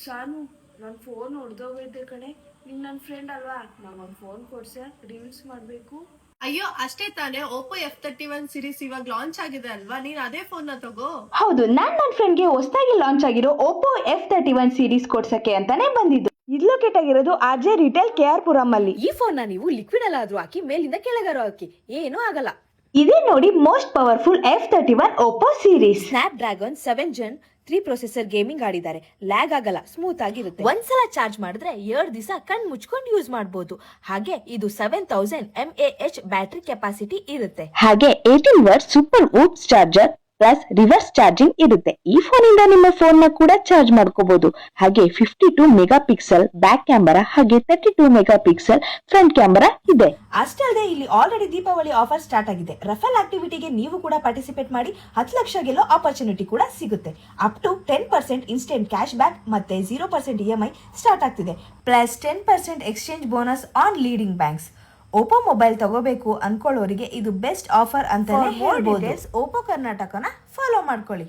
ಸಾನು, ನನ್ನ ಫೋನ್ ಹೊಡೆದೋಗೈತೆ ಕಣೆ. ನೀನ್ ನನ್ನ ಫ್ರೆಂಡ್ ಅಲ್ವಾ, ನಂಗೊಂದು ಫೋನ್ ಕೊಡ್ಸೆ, ರೀಲ್ಸ್ ಮಾಡಬೇಕು. ಅಯ್ಯೋ ಅಷ್ಟೇ ತಾನೇ. Oppo F31 ಸೀರೀಸ್ ಇವಾಗ ಲಾಂಚ್ ಆಗಿದೆ ಅಲ್ವಾ, ನೀನ್ ಅದೇ ಫೋನ್ ನ ತಗೋ. ಹೌದು, ನನ್ನ ಫ್ರೆಂಡ್ಗೆ ಹೊಸದಾಗಿ ಲಾಂಚ್ ಆಗಿರೋ Oppo F31 ಸೀರೀಸ್ ಕೊಡ್ಸಕ್ಕೆ ಅಂತಾನೆ ಬಂದಿದ್ದು. ಇದು ಲೊಕೇಟ್ ಆಗಿರೋದು RJ ರಿಟೇಲ್ KR ಪುರಂ ಅಲ್ಲಿ. ಈ ಫೋನ್ ನ ನೀವು ಲಿಕ್ವಿಡ್ ಅಲ್ಲಾದ್ರೂ ಹಾಕಿ, ಮೇಲಿಂದ ಕೆಳಗಾರು ಹಾಕಿ, ಏನೂ ಆಗಲ್ಲ. ಇದೇ ನೋಡಿ most powerful F31 Oppo series. Snap dragon 7 Gen 3 processor gaming ಆಡಿದ್ದಾರೆ. ಲ್ಯಾಗ್ ಆಗಲ್ಲ, ಸ್ಮೂತ್ ಆಗಿರುತ್ತೆ. ಒಂದ್ಸಲ ಚಾರ್ಜ್ ಮಾಡಿದ್ರೆ 2 ದಿವಸ ಕಣ್ ಮುಚ್ಕೊಂಡು ಯೂಸ್ ಮಾಡಬಹುದು. ಹಾಗೆ ಇದು 7000 mAh ಬ್ಯಾಟರಿ ಕೆಪಾಸಿಟಿ ಇರುತ್ತೆ. ಹಾಗೆ 18 watt super VOOC charger plus reverse charging ಇರುತ್ತೆ. ಈ ಫೋನ್ ಇಂದ ನಿಮ್ಮ ಫೋನ್ ನ ಕೂಡ ಚಾರ್ಜ್ ಮಾಡ್ಕೋಬಹುದು. ಹಾಗೆ 52 ಮೆಗಾ ಪಿಕ್ಸೆಲ್ ಬ್ಯಾಕ್ ಕ್ಯಾಮೆರಾ ಹಾಗೆ 32 ಮೆಗಾ ಪಿಕ್ಸೆಲ್ ಫ್ರಂಟ್ ಕ್ಯಾಮೆರಾ ಇದೆ. ಅಷ್ಟೇ ಅಲ್ಲದೆ ಇಲ್ಲಿ ಆಲ್ರೆಡಿ ದೀಪಾವಳಿ ಆಫರ್ ಸ್ಟಾರ್ಟ್ ಆಗಿದೆ. ರಫಲ್ ಆಕ್ಟಿವಿಟಿಗೆ ನೀವು ಕೂಡ ಪಾರ್ಟಿಸಿಪೇಟ್ ಮಾಡಿ 10 ಲಕ್ಷ ಗೆಲ್ಲೋ ಆಪರ್ಚುನಿಟಿ ಕೂಡ ಸಿಗುತ್ತೆ. Up to 10% instant cash back ಮತ್ತೆ 0% EMI ಸ್ಟಾರ್ಟ್ ಆಗ್ತಿದೆ. Plus 10% exchange bonus on leading banks. Oppo mobile ತಗೋಬೇಕು ಅನ್ಕೊಳ್ಳೋರಿಗೆ ಇದು ಬೆಸ್ಟ್ ಆಫರ್ ಅಂತಾನೆ ಹೇಳ್ಬೋದು. ಓಪೋ ಕರ್ನಾಟಕನ ಫಾಲೋ ಮಾಡ್ಕೊಳ್ಳಿ.